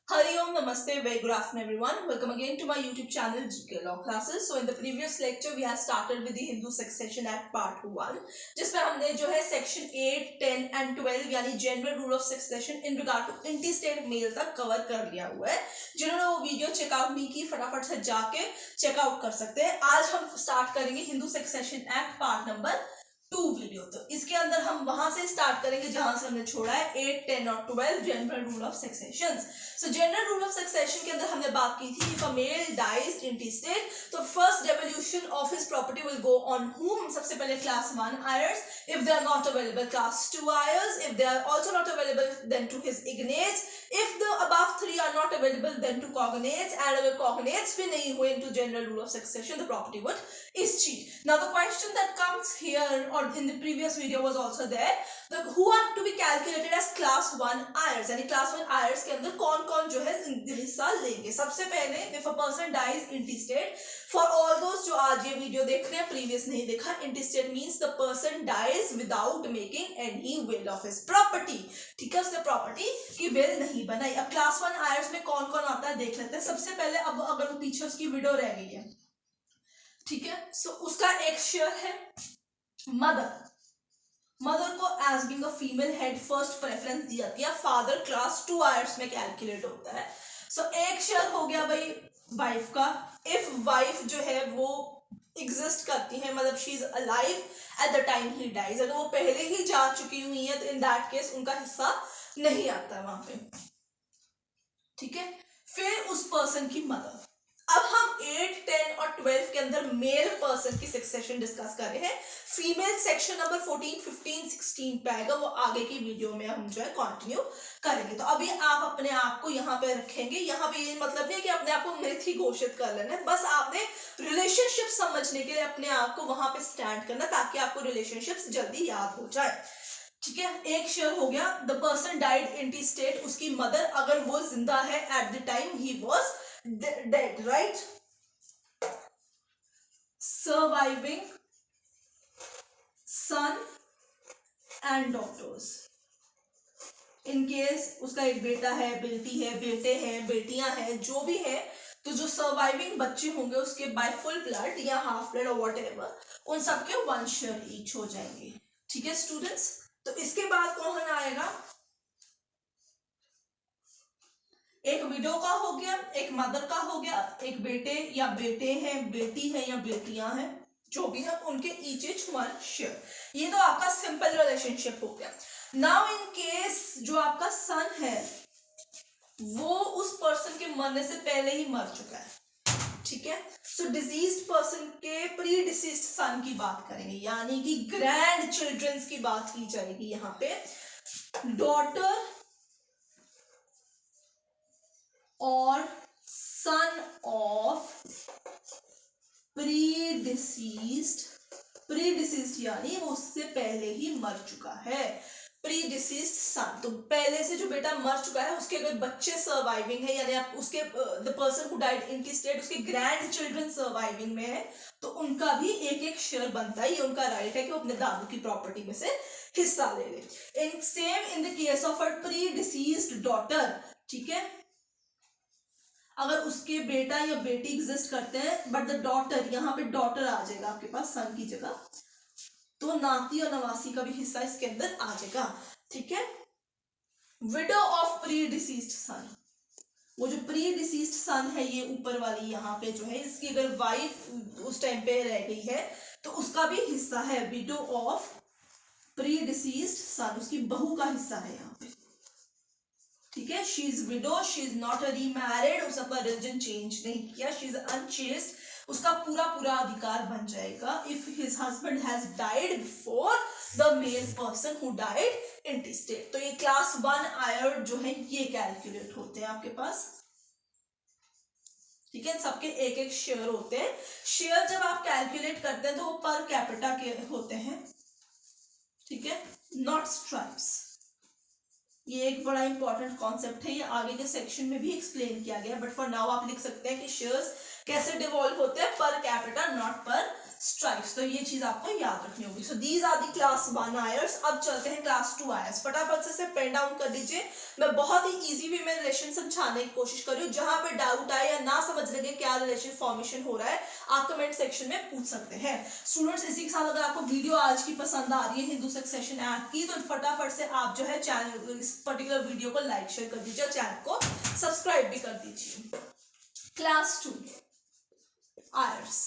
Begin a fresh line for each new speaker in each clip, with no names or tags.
Hari Om, Namaste, very good afternoon everyone. Welcome again to my YouTube channel GK Law Classes. So in the previous lecture we have started with the Hindu Succession Act Part 1 जिसमें हमने जो है section 8, 10 and 12 यानी general rule of succession in regard to intestate male तक कवर कर लिया हुआ है। जिन्होंने वो वीडियो चेकआउट नहीं की फटाफट से जाके चेकआउट कर सकते हैं। आज हम स्टार्ट करेंगे Hindu succession act part number 2 video. तो इसके अंदर हम वहां से स्टार्ट करेंगे जहां से हमने छोड़ा है 8, 10 और 12 general rule of succession. So general rule of succession के अंदर हमने बात की थी इफ अ मेल डाइज इंटीस्टेट तो first devolution of his property will go on हुम। सबसे पहले class 1 heirs, if they are not available class 2 heirs, if they are also not available then to his ignates, if the above 3 are not available then to cognates, and अगर cognates भी नहीं हुए into general rule of succession the property would escheat. Now the question that comes here or in the previous video was also there, the who are to be calculated as class 1 heirs, यानी class 1 heirs के अंदर कौन कौन जो है हिस्सा लेंगे। सबसे पहले if a person dies intestate, for all those जो आज ये वीडियो देख रहे हैं प्रीवियस नहीं देखा, intestate means the person dies without making any will of his property। ठीक है, उसने प्रॉपर्टी की विल नहीं बनाई। अब क्लास 1 heirs में कौन कौन आता है देख लेते हैं। सबसे पहले अब अगर वो पीछे उसकी विडो रह गई है, ठीक है, सो उसका एक शेयर है मदर को as being a female head first preference दी जाती है। फादर क्लास 2 heirs में कैलकुलेट होता है। सो एक शेयर हो गया भाई वाइफ का। इफ वाइफ जो है वो एग्जिस्ट करती है, मतलब she is alive at the time he dies, अगर वो पहले ही जा चुकी हुई है तो इन दैट केस उनका हिस्सा नहीं आता वहां पे। ठीक है, फिर उस पर्सन की मदर। अब हम 8, 10 और 12 के अंदर मेल पर्सन की सक्सेशन डिस्कस कर रहे हैं। फीमेल सेक्शन नंबर 14, 15, 16 पे आएगा, वो आगे की वीडियो में हम जो है कंटिन्यू करेंगे। तो अभी आप अपने आप को यहाँ पे रखेंगे। यहाँ पे ये मतलब नहीं है कि अपने आप को मृत ही घोषित कर लेना है, बस आपने रिलेशनशिप समझने के लिए अपने आप को वहां पे स्टैंड करना ताकि आपको रिलेशनशिप्स जल्दी याद हो जाए। ठीक है, एक शेयर हो गया। द पर्सन डाइड इंटीस्टेट, उसकी मदर अगर वो जिंदा है eight the time he was dead, right? Surviving son and daughters. In case उसका एक बेटा है, बेटी है, बेटे हैं, बेटियां हैं, जो भी है, तो जो सर्वाइविंग बच्चे होंगे उसके बाय फुल ब्लड या हाफ ब्लड और वॉट एवर, उन सबके 1 शेयर ईच हो जाएंगे। ठीक है स्टूडेंट्स, तो इसके बाद कौन आएगा? एक विडो का हो गया, एक मदर का हो गया, एक बेटे या बेटे हैं, बेटी है या बेटियां हैं, जो भी है उनके ईच 1 शेयर। ये तो आपका सिंपल रिलेशनशिप हो गया। नाउ इन केस जो आपका सन है वो उस पर्सन के मरने से पहले ही मर चुका है। ठीक है, सो डिजीज्ड पर्सन के प्री डिसीज्ड सन की बात करेंगे, यानी कि ग्रैंड चिल्ड्रंस की बात की जाएगी। यहाँ पे डॉटर और सन ऑफ प्री डिसीज्ड यानी वो उससे पहले ही मर चुका है। प्री डिसीज्ड सन, तो पहले से जो बेटा मर चुका है उसके अगर बच्चे सर्वाइविंग है, यानी आप उसके द पर्सन हु डाइड इंटीस्टेट उसके ग्रैंड चिल्ड्रन सर्वाइविंग में है, तो उनका भी एक शेयर बनता है। ये उनका राइट है कि वो अपने दादू की प्रॉपर्टी में से हिस्सा ले ले। In same in the case of a pre deceased daughter. ठीक है, अगर उसके बेटा या बेटी एग्जिस्ट करते हैं बट द डॉटर, यहाँ पे डॉटर आ जाएगा आपके पास सन की जगह, तो नाती और नवासी का भी हिस्सा इसके अंदर आ जाएगा। ठीक है, विडो ऑफ प्री डिसीज्ड सन, वो जो प्री डिसीज्ड सन है ये ऊपर वाली यहाँ पे जो है, इसकी अगर वाइफ उस टाइम पे रह गई है तो उसका भी हिस्सा है। विडो ऑफ प्री डिसीज्ड सन, उसकी बहू का हिस्सा है यहाँ पे। ठीक है, she is widow, she is not remarried, उसने अपना रिलीजन चेंज नहीं किया, शी इज अनचेस्ट, उसका पूरा अधिकार बन जाएगा if his husband has died before the male person who died intestate. तो ये क्लास 1 आयर जो है ये कैलकुलेट होते हैं आपके पास। ठीक है, सबके एक शेयर होते हैं। शेयर जब आप कैलकुलेट करते हैं तो वो पर कैपिटा के होते हैं। ठीक है, नॉट स्ट्राइप्स, ये एक बड़ा इंपॉर्टेंट कॉन्सेप्ट है, ये आगे के सेक्शन में भी एक्सप्लेन किया गया, बट फॉर नाउ आप लिख सकते हैं कि शेयर्स कैसे डिवॉल्व होते हैं per capita, not per stripes. तो ये चीज आपको याद रखनी होगी। So these are the class 1 heirs. अब चलते हैं क्लास 2 आयर्स। फटाफट से पेन डाउन कर लीजिए। मैं बहुत ही इजी वे में रिलेशन समझाने की कोशिश कर रही हूँ। जहां पे डाउट आए या ना समझ लगे क्या रिलेशन फॉर्मेशन हो रहा है, आप कमेंट सेक्शन में पूछ सकते हैं। स्टूडेंट्स, इसी के साथ अगर आपको वीडियो आज की पसंद आ रही है हिंदू सक्सेशन ऐप की, तो फटाफट से आप जो है चैनल, इस पर्टिकुलर वीडियो को लाइक शेयर कर दीजिए और चैनल को सब्सक्राइब भी कर दीजिए। Class 2 Aires.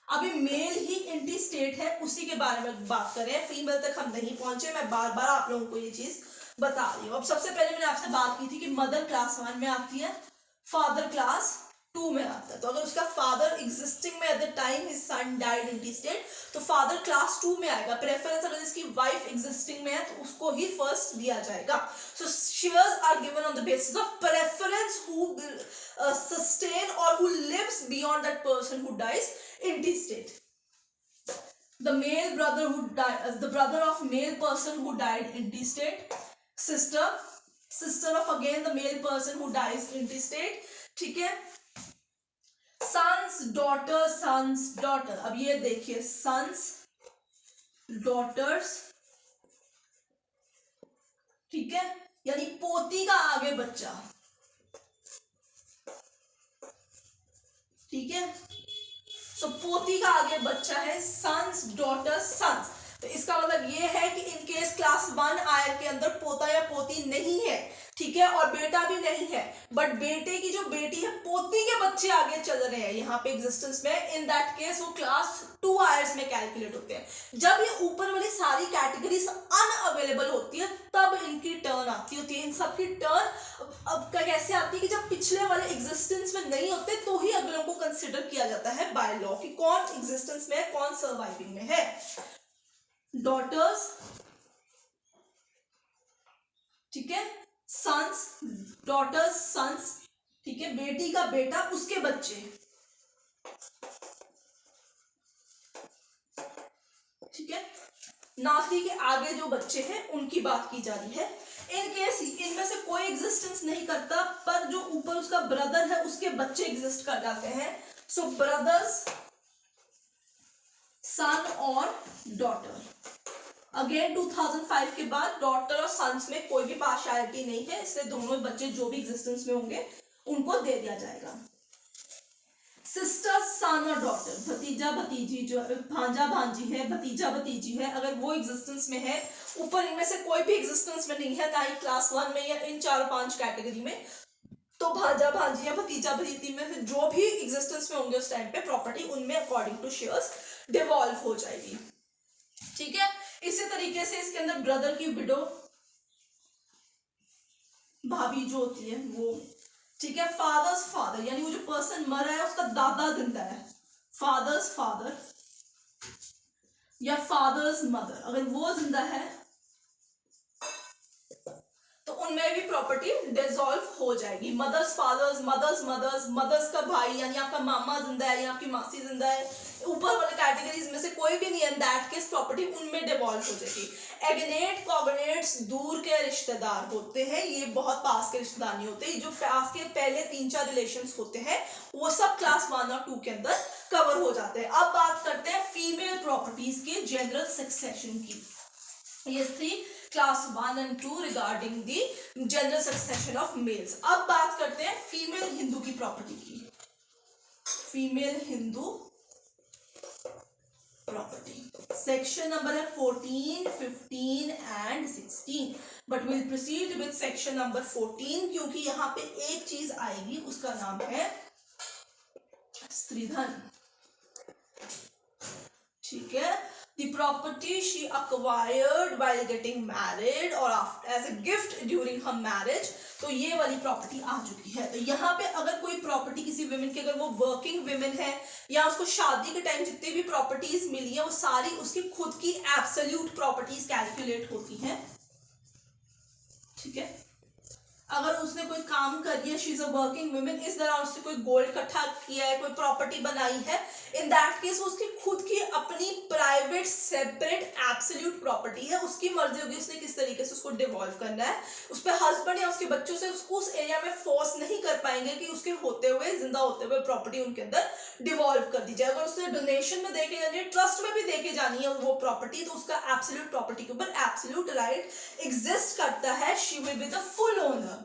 अभी मेल ही एंटी स्टेट है, उसी के बारे में बात कर रहे हैं। फीमेल तक हम नहीं पहुंचे, मैं बार बार आप लोगों को ये चीज बता रही हूँ। अब सबसे पहले मैंने आपसे बात की थी कि मदर क्लास 1 में आती है, फादर क्लास 2 में आता है। तो अगर उसका फादर एग्जिस्टिंग में eight the time his son died anti state, तो फादर क्लास 2 में आएगा। प्रेफरेंस अगर इसकी वाइफ एग्जिस्टिंग में है तो उसको ही फर्स्ट दिया जाएगा। So shares are given on the basis of preference, who sustain or who lives beyond that person who dies intestate. The male brother who died, the brother of male person who died intestate, sister of again the male person who dies intestate. ठीक है, sons daughter। अब ये देखिए, sons daughters, ठीक है, यानी पोती का आगे बच्चा, ठीक है। सो पोती का आगे बच्चा है सन्स, डॉटर्स, सन्स। तो इसका मतलब ये है कि इन केस क्लास 1 आयर के अंदर पोता या पोती नहीं है, ठीक है, और बेटा भी नहीं है, बट बेटे की जो बेटी है, पोती के बच्चे आगे चल रहे हैं यहाँ पे एग्जिस्टेंस में। इन दैट केस वो क्लास 2 आयर्स में कैलकुलेट होते हैं। जब ये ऊपर वाली सारी कैटेगरीज अनअवेलेबल होती है तब इनकी टर्न आती होती है। इन सबकी टर्न अब कैसे आती है कि जब पिछले वाले एग्जिस्टेंस में नहीं होते तो ही अगलों को कंसिडर किया जाता है बाय लॉ कि कौन एग्जिस्टेंस में है, कौन सर्वाइविंग में है। डॉटर्स, ठीक है, सन्स, डॉटर्स, सन्स, ठीक है, बेटी का बेटा, उसके बच्चे, ठीक है, नाती के आगे जो बच्चे हैं उनकी बात की जा रही है। इन केस इनमें से कोई एग्जिस्टेंस नहीं करता, पर जो ऊपर उसका ब्रदर है उसके बच्चे एग्जिस्ट कर जाते हैं। सो ब्रदर्स, सन और डॉटर। अगेन 2005 के बाद डॉटर और सन्स में कोई भी पार्शियलिटी नहीं है, इसलिए दोनों बच्चे जो भी एग्जिस्टेंस में होंगे उनको दे दिया जाएगा। सिस्टर, सन और डॉटर, भतीजा भतीजी, जो भांजा भांजी है, भतीजा भतीजी है, अगर वो एग्जिस्टेंस में है, ऊपर इनमें से कोई भी एग्जिस्टेंस में नहीं है, ना ही क्लास 1 में या इन 4-5 कैटेगरी में, तो भांजा भांजी या भतीजा भतीजी में से जो भी एग्जिस्टेंस में होंगे उस टाइम पे प्रॉपर्टी उनमें अकॉर्डिंग टू शेयर्स डिवॉल्व हो जाएगी, ठीक है। इसी तरीके से इसके अंदर ब्रदर की विडो, भाभी जो होती है वो, ठीक है। फादर्स फादर, यानी वो जो पर्सन मरा है उसका दादा जिंदा है, फादर्स फादर या फादर्स मदर, अगर वो जिंदा है तो उनमें भी प्रॉपर्टी डिसॉल्व हो जाएगी। Mother's father's, mother's mother's, mother's का भाई यानी आपका मामा जिंदा है या आपकी मासी जिंदा है, ऊपर वाले कैटेगरीज में से कोई भी नहीं है, दैट केस प्रॉपर्टी उनमें डिवॉल्व हो जाएगी। एग्नेट कॉग्नेट्स दूर के रिश्तेदार होते हैं, ये बहुत पास के रिश्तेदार नहीं होते। जो पास के पहले 3-4 रिलेशंस होते हैं वो सब क्लास 1 और 2 के अंदर कवर हो जाते हैं। अब बात करते हैं फीमेल प्रॉपर्टीज के जनरल सक्सेशन की। ये थी class 1 and 2 regarding the general succession of males. अब बात करते हैं फीमेल हिंदू की प्रॉपर्टी की। Female Hindu property section number है 14, 15 and 16, but will proceed with section number 14 क्योंकि यहाँ पे एक चीज आएगी, उसका नाम है स्त्रीधन, ठीक है। The property she acquired while getting married or after as a gift during her marriage, तो ये वाली प्रॉपर्टी आ चुकी है। तो यहाँ पे अगर कोई प्रॉपर्टी किसी विमेन की, अगर वो वर्किंग विमेन है या उसको शादी के टाइम जितनी भी प्रॉपर्टीज मिली है वो सारी उसकी खुद की एब्सोल्यूट प्रॉपर्टीज कैलकुलेट होती हैं, ठीक है। अगर उसने कोई काम कर दिया, she is a working women, इस दौरान उसने कोई गोल्ड इकट्ठा किया है, कोई प्रॉपर्टी बनाई है, इन दैट केस उसकी खुद की अपनी प्राइवेट सेपरेट एब्सोल्यूट प्रॉपर्टी है, उसकी मर्जी होगी उसने किस तरीके से उसको डिवॉल्व करना है, उस पर हस्बैंड या उसके बच्चों से उस एरिया में फोर्स नहीं कर पाएंगे कि उसके होते हुए, जिंदा होते हुए प्रॉपर्टी उनके अंदर डिवॉल्व कर दी जाए। अगर उसने डोनेशन में देके जानी है, ट्रस्ट में भी देके जानी है वो प्रॉपर्टी, तो उसका एब्सोल्यूट प्रॉपर्टी के ऊपर एब्सोल्यूट राइट एग्जिस्ट करता है, she will be the full owner.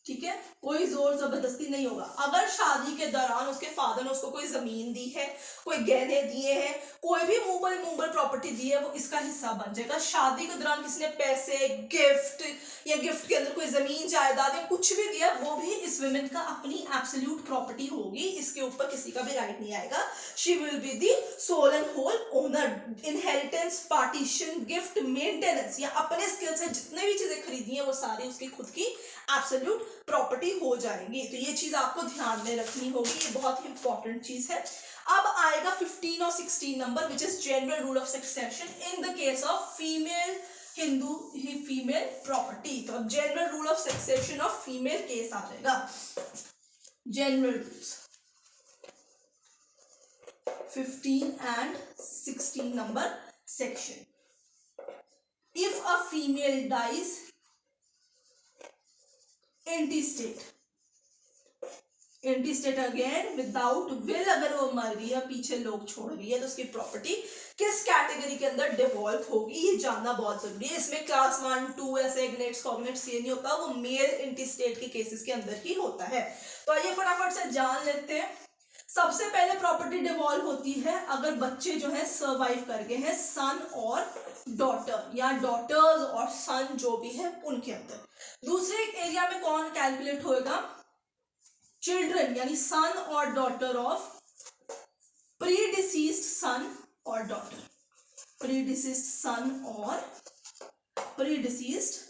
ठीक है, कोई जोर जबरदस्ती नहीं होगा। अगर शादी के दौरान उसके फादर ने उसको कोई जमीन दी है, कोई गहने दिए हैं, कोई भी मूवेबल प्रॉपर्टी दी है, वो इसका हिस्सा बन जाएगा। शादी के दौरान किसी ने पैसे, गिफ्ट या गिफ्ट के अंदर कोई जमीन जायदाद या कुछ भी दिया, वो भी इस वुमेन का अपनी एब्सोल्यूट प्रॉपर्टी होगी, इसके ऊपर किसी का भी राइट नहीं आएगा। She will be the sole and whole owner. Inheritance, partition, gift, maintenance या अपने स्किल से जितने भी चीजें खरीदी है वो सारी उसकी खुद की एब्सोल्यूट प्रॉपर्टी हो जाएंगी। तो ये चीज आपको ध्यान में रखनी होगी, ये बहुत ही इंपॉर्टेंट चीज है। अब आएगा 15 और 16 number, which is general rule of succession in the case of female Hindu ही फीमेल प्रॉपर्टी। तो अब general rule of succession of female case आ जाएगा। General rules 15 and 16 number section. If a female dies intestate again without will, अगर वो मर गई है, पीछे लोग छोड़ गई है, तो उसकी प्रॉपर्टी किस कैटेगरी के अंदर डिवॉल्व होगी, ये जानना बहुत जरूरी है। इसमें क्लास 1, 2 ऐसे इग्नेट्स कॉग्नेट्स ये नहीं होता, वो मेल इंटीस्टेट के केसेस के अंदर ही होता है। तो आइए फटाफट से जान लेते हैं। सबसे पहले प्रॉपर्टी डिवॉल्व होती है अगर बच्चे जो है सर्वाइव कर गए हैं, सन और डॉटर या डॉटर्स और सन जो भी है उनके अंदर। दूसरे एरिया में कौन कैलकुलेट होएगा, चिल्ड्रन यानी सन और डॉटर ऑफ प्रीडिसीज्ड सन और डॉटर, प्रीडिसीज्ड सन और प्रीडिसीज्ड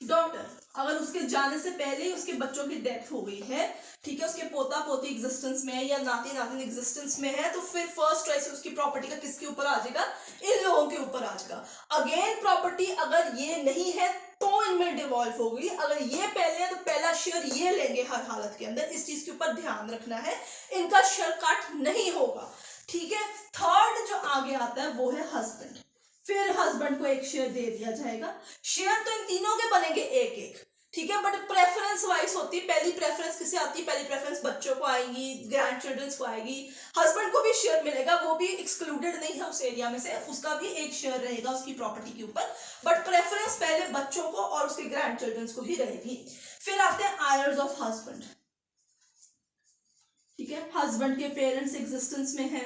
डॉटर। अगर उसके जाने से पहले ही उसके बच्चों की डेथ हो गई है, ठीक है, उसके पोता पोती एग्जिस्टेंस में है या नाती नातिन एग्जिस्टेंस में है, तो फिर फर्स्ट चॉइस उसकी प्रॉपर्टी का किसके ऊपर आ जाएगा, इन लोगों के ऊपर आ जाएगा। अगेन प्रॉपर्टी अगर ये नहीं है तो इनमें डिवॉल्व होगी, अगर ये पहले है तो पहला शेयर ये लेंगे हर हालत के अंदर, इस चीज के ऊपर ध्यान रखना है, इनका शेयर कट नहीं होगा। ठीक है, थर्ड जो आगे आता है वो है हस्बैंड, फिर हस्बैंड को एक शेयर दे दिया जाएगा। शेयर तो इन तीनों के बनेंगे एक एक, ठीक है, बट प्रेफरेंस वाइज होती है। पहली प्रेफरेंस किसे आती है, पहली प्रेफरेंस बच्चों को आएगी, ग्रैंड चिल्ड्रंस को आएगी, हस्बैंड को भी शेयर मिलेगा, वो भी एक्सक्लूडेड नहीं है उस एरिया में से, उसका भी एक शेयर रहेगा उसकी प्रॉपर्टी के ऊपर, बट प्रेफरेंस पहले बच्चों को और उसके ग्रैंड चिल्ड्रंस को ही रहेगी। फिर आते हैं आयर्स ऑफ हस्बैंड, ठीक है, हस्बैंड के पेरेंट्स एग्जिस्टेंस में है,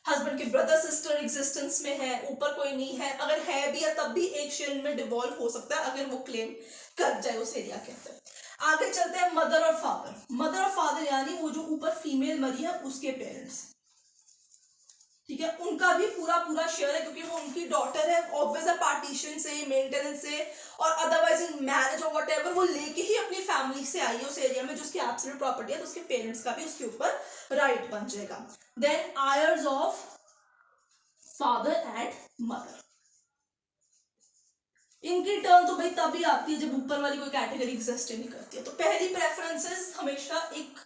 हस्बैंड के ब्रदर सिस्टर एग्जिस्टेंस में है, ऊपर कोई नहीं है, अगर है भी या तब भी एक शेयर में डिवॉल्व हो सकता है अगर वो क्लेम कर जाए उस एरिया के अंदर। आगे चलते हैं मदर और फादर। मदर और फादर यानी वो जो ऊपर फीमेल मरी है उसके पेरेंट्स, ठीक है, उनका भी पूरा पूरा शेयर है क्योंकि वो उनकी डॉटर है, ऑब्वियस है पार्टीशन से, मेंटेनेंस से और अदरवाइज इन मैरिज और व्हाटएवर वो लेके ही अपनी फैमिली से आई है उस एरिया में जो उसकी एब्सोल्यूट प्रॉपर्टी है, तो उसके पेरेंट्स का भी उसके ऊपर राइट बन जाएगा। Then heirs of father and mother, इनकी टर्न तो भाई तभी आती है जब ऊपर वाली कोई कैटेगरी एग्जिस्ट नहीं करती है। तो पहली प्रेफरेंसेस हमेशा 1,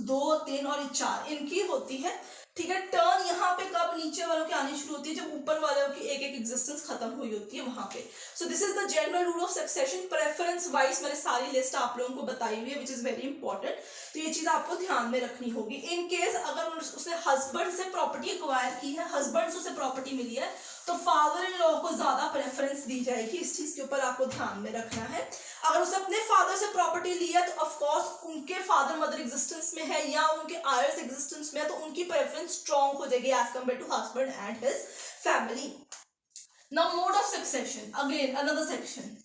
2, 3 और 4 इनकी होती है, ठीक है। टर्न यहाँ पे कब नीचे वालों की आनी शुरू होती है, जब ऊपर वालों की एक एक एग्जिस्टेंस खत्म हुई होती है वहां पे। So this is the general rule of succession, preference wise मैंने सारी लिस्ट आप लोगों को बताई हुई है विच इज वेरी इंपॉर्टेंट, तो ये चीज आपको ध्यान में रखनी होगी। इन केस अगर उसने हस्बैंड से प्रॉपर्टी एक्वायर की है, हस्बैंड से उसे प्रॉपर्टी मिली है, तो फादर इन लॉ को ज्यादा प्रेफरेंस दी जाएगी, इस चीज के ऊपर आपको ध्यान में रखना है। अगर उसने अपने फादर से प्रॉपर्टी ली है तो ऑफ कोर्स उनके फादर मदर एग्जिस्टेंस में है या उनके आयर्स एग्जिस्टेंस में है, तो उनकी प्रेफरेंस स्ट्रॉन्ग हो जाएगी as compared to husband and his family. Now mode of succession, again another section,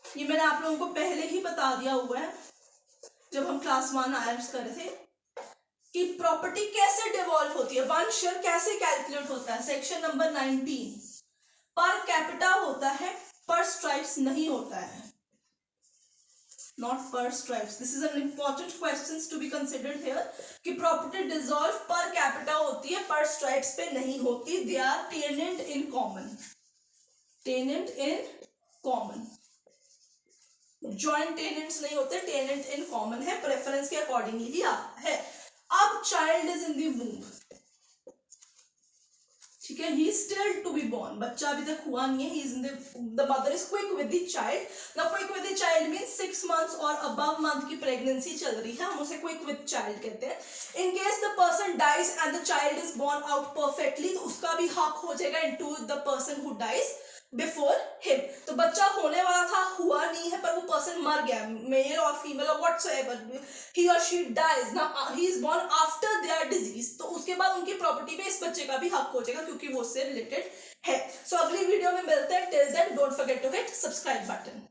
ये मैंने आप लोगों को पहले ही बता दिया हुआ है जब हम क्लास 1 आयर्स कर रहे थे कि प्रॉपर्टी कैसे डिवॉल्व होती है, वन शेयर कैसे कैलकुलेट होता है। सेक्शन नंबर 19 पर कैपिटा होता है, पर स्ट्राइप्स नहीं होता है, not per stirpes. This is an important question to be considered here कि प्रॉपर्टी डिसॉल्व पर कैपिटा होती है, पर स्ट्राइप्स पे नहीं होती। They are tenant in common, tenant in common, joint tenants नहीं होते, टेनेंट इन कॉमन है, preference के अकॉर्डिंगली ही आता है। अब child is in the womb, ठीक है, he still to be born, बच्चा अभी तक हुआ नहीं है, he is in the mother is quick with the child. Now quick with the child means 6 months और अबव मंथ की प्रेगनेंसी चल रही है, हम उसे क्विक विद चाइल्ड कहते हैं। In case the person dies and the child is born out perfectly, तो उसका भी हक हो जाएगा into the person who dies before him. तो बच्चा होने वाला था, हुआ नहीं है, पर वो पर्सन मर गया, मेल और फीमेल और व्हाटसोएवर, ही और she dies, now he is born after their decease, तो उसके बाद उनकी प्रॉपर्टी पे इस बच्चे का भी हक हो जाएगा क्योंकि वो उससे रिलेटेड है। सो अगली वीडियो में मिलते हैं, till then don't forget to hit subscribe button.